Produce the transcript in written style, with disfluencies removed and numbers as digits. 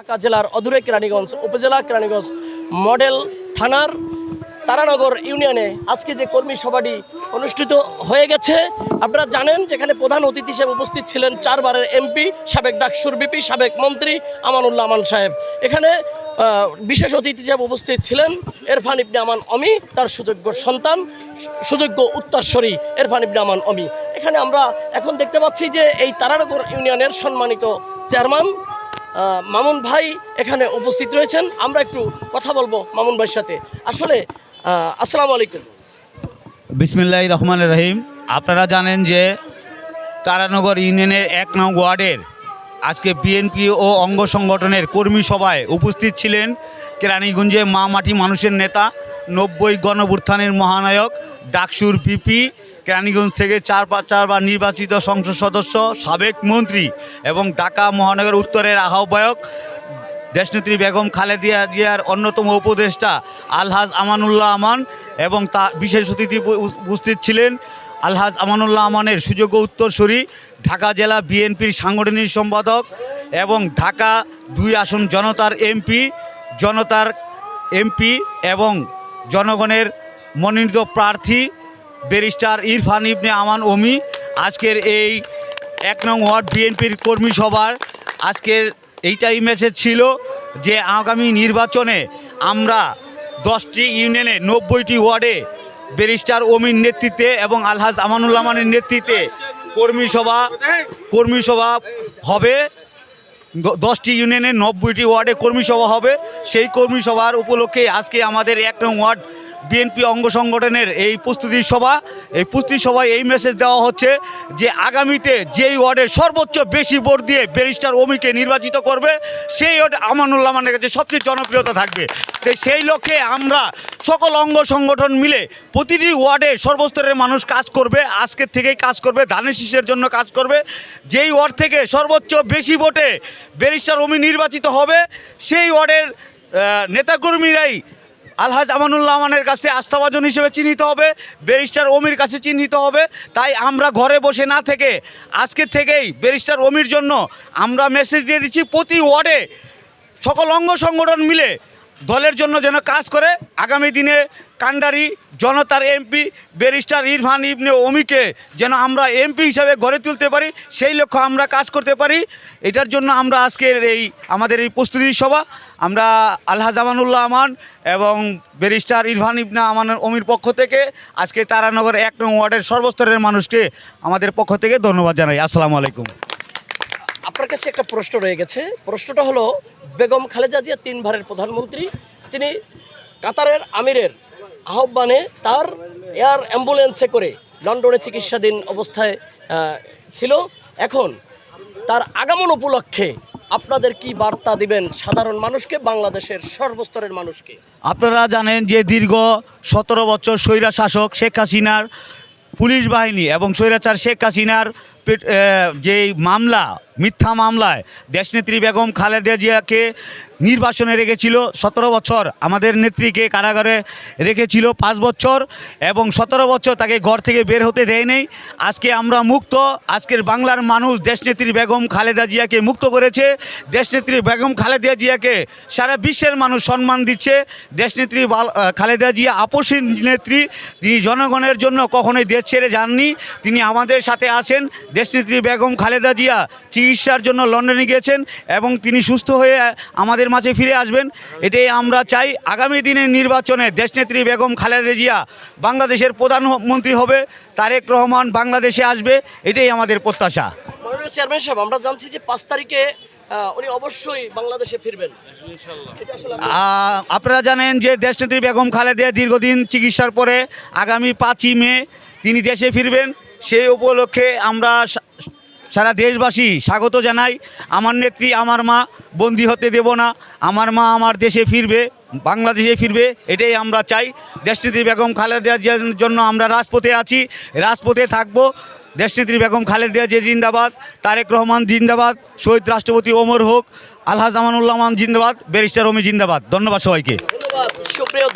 ঢাকা জেলার অদূরে কেরানীগঞ্জ উপজেলা কেরানীগঞ্জ মডেল থানার তারানগর ইউনিয়নে আজকে যে কর্মী সভাটি অনুষ্ঠিত হয়ে গেছে, আপনারা জানেন যেখানে প্রধান অতিথি হিসেবে উপস্থিত ছিলেন 4 বারের এমপি, সাবেক ডাকসুর বিপি, সাবেক মন্ত্রী আমানুল্লাহ আমান সাহেব। এখানে বিশেষ অতিথি হিসেবে উপস্থিত ছিলেন ইরফান ইবনে আমান অমি, তার সুযোগ্য সন্তান, সুযোগ্য উত্তরসূরি ইরফান ইবনে আমান অমি। এখানে আমরা এখন দেখতে পাচ্ছি যে এই তারানগর ইউনিয়নের সম্মানিত চেয়ারম্যান মামুন ভাই এখানে উপস্থিত রয়েছেন। আমরা একটু কথা বলবো মামুন ভাইয়ের সাথে। আসলে আসসালামু আলাইকুম। বিসমিল্লাহির রহমানির রহিম। আপনারা জানেন যে তারানগর ইউনিয়নের 1 নং ওয়ার্ডের আজকে বিএনপি ও অঙ্গ সংগঠনের কর্মী সভায় উপস্থিত ছিলেন কেরানীগঞ্জে মা মাটি মানুষের নেতা, 90 গণঅভ্যুত্থানের মহানায়ক, ডাকসুর বিপি, কেরানীগঞ্জ থেকে 4 বার নির্বাচিত সংসদ সদস্য, সাবেক মন্ত্রী এবং ঢাকা মহানগর উত্তরের আহ্বায়ক দেশনেত্রী বেগম খালেদা জিয়ার অন্যতম উপদেষ্টা আলহাজ আমানুল্লাহ আমান এবং তা বিশেষ অতিথি উপস্থিত ছিলেন আলহাজ আমানুল্লাহ আমানের সুযোগ্য উত্তরসূরি ঢাকা জেলা বিএনপির সাংগঠনিক সম্পাদক এবং ঢাকা 2 আসন জনতার এমপি এবং জনগণের মনোনীত প্রার্থী ব্যারিস্টার ইরফান ইবনে আমান অমি। আজকের এই 1 নং ওয়ার্ড বিএনপির কর্মী সভার আজকের এইটাই মেসেজ ছিল যে আগামী নির্বাচনে আমরা 10টি ইউনিয়নে 90টি ওয়ার্ডে ব্যারিস্টার অমির নেতৃত্বে এবং আলহাজ আমানুল্লাহ আমানের নেতৃত্বে কর্মী সভা হবে। 10টি ইউনিয়নে 90টি ওয়ার্ডে কর্মী সভা হবে। সেই কর্মী সভার উপলক্ষে আজকে আমাদের 1 নং ওয়ার্ড বিএনপি অঙ্গ সংগঠনের এই প্রস্তুতি সভায় এই মেসেজ দেওয়া হচ্ছে যে আগামীতে যেই ওয়ার্ডে সর্বোচ্চ বেশি ভোট দিয়ে ব্যারিস্টার অমিকে নির্বাচিত করবে সেই ওয়ার্ডে আমানুল্লাহ আমানের কাছে সবচেয়ে জনপ্রিয়তা থাকবে। তো সেই লক্ষ্যে আমরা সকল অঙ্গ সংগঠন মিলে প্রতিটি ওয়ার্ডে সর্বস্তরের মানুষ কাজ করবে, আজকের থেকেই কাজ করবে, ধানের শীষের জন্য কাজ করবে। যেই ওয়ার্ড থেকে সর্বোচ্চ বেশি ভোটে ব্যারিস্টার অমি নির্বাচিত হবে সেই ওয়ার্ডের নেতাকর্মীরাই আলহাজ আমানুল্লাহ আমানের কাছে আস্থাভাজন হিসেবে চিহ্নিত হবে, ব্যারিস্টার অমির কাছে চিহ্নিত হবে। তাই আমরা ঘরে বসে না থেকে আজকে থেকেই ব্যারিস্টার অমির জন্য আমরা মেসেজ দিয়ে দিচ্ছি প্রতি ওয়ার্ডে সকল অঙ্গ সংগঠন মিলে দলের জন্য যেন কাজ করে আগামী দিনে কান্ডারি জনতার এমপি ব্যারিস্টার ইরফান ইবনে অমিকে যেন আমরা এমপি হিসাবে গড়ে তুলতে পারি, সেই লক্ষ্যে আমরা কাজ করতে পারি। এটার জন্য আমরা আজকের আমাদের এই প্রস্তুতি সভা আমরা আলহাজ আমানুল্লাহ আমান এবং ব্যারিস্টার ইরফান ইবনে আমান অমির পক্ষ থেকে আজকে তারানগর 1 নং ওয়ার্ডের সর্বস্তরের মানুষকে আমাদের পক্ষ থেকে ধন্যবাদ জানাই। আসসালামু আলাইকুম। আপনার কাছে একটা প্রশ্ন রয়ে গেছে। প্রশ্নটা হলো, বেগম খালেদা জিয়া 3 বারের প্রধানমন্ত্রী, তিনি কাতারের আমিরের আহ্বানে তার এয়ার অ্যাম্বুলেন্সে করে লন্ডনে চিকিৎসাধীন অবস্থায় ছিল। এখন তার আগমন উপলক্ষে আপনাদের কি বার্তা দিবেন সাধারণ মানুষকে, বাংলাদেশের সর্বস্তরের মানুষকে? আপনারা জানেন যে দীর্ঘ 17 বছর স্বৈরা শাসক শেখ হাসিনার পুলিশ বাহিনী এবং স্বৈরাচার শেখ হাসিনার যেই মামলা, মিথ্যা মামলায় দেশনেত্রী বেগম খালেদা জিয়াকে নির্বাসনে রেখেছিল 17 বছর, আমাদের নেত্রীকে কারাগারে রেখেছিল 5 বছর এবং 17 বছর তাকে ঘর থেকে বের হতে দেয় নেই। আজকে আমরা মুক্ত। আজকের বাংলার মানুষ দেশনেত্রী বেগম খালেদা জিয়াকে মুক্ত করেছে। দেশনেত্রী বেগম খালেদা জিয়াকে সারা বিশ্বের মানুষ সম্মান দিচ্ছে। দেশনেত্রী খালেদা জিয়া আপসী নেত্রী, তিনি জনগণের জন্য কখনোই দেশ ছেড়ে যাননি, তিনি আমাদের সাথে আছেন। দেশনেত্রী বেগম খালেদা জিয়া চিকিৎসার জন্য লন্ডনে গিয়েছেন এবং তিনি সুস্থ হয়ে আমাদের মাঝে ফিরে আসবেন। এটাই আমরা চাই। আগামী দিনের নির্বাচনে দেশনেত্রী বেগম খালেদা জিয়া বাংলাদেশের প্রধানমন্ত্রী হবে, তারেক রহমান বাংলাদেশে আসবে, এটাই আমাদের প্রত্যাশা। মাননীয় চেয়ারম্যান সাহেব, আমরা জানছি যে 5 তারিখে উনি অবশ্যই বাংলাদেশে ফিরবেন। আপনারা জানেন যে দেশনেত্রী বেগম খালেদা দীর্ঘদিন চিকিৎসার পরে আগামী 5ই মে তিনি দেশে ফিরবেন। সেই উপলক্ষে আমরা সারা দেশবাসী স্বাগত জানাই। আমার নেত্রী আমার মা, বন্দি হতে দেব না, আমার মা আমার দেশে ফিরবে, বাংলাদেশে ফিরবে, এটাই আমরা চাই। দেশনেত্রী বেগম খালেদা জিয়ার জন্য আমরা রাজপথে আছি, রাজপথে থাকবো। দেশনেত্রী বেগম খালেদা জিয়া জিন্দাবাদ, তারেক রহমান জিন্দাবাদ, শহীদ রাষ্ট্রপতি ওমর হোক, আলহাজ আমানুল্লাহ আমান জিন্দাবাদ, ব্যারিস্টার অমি জিন্দাবাদ। ধন্যবাদ সবাইকে। ধন্যবাদ। সুপ্রিয়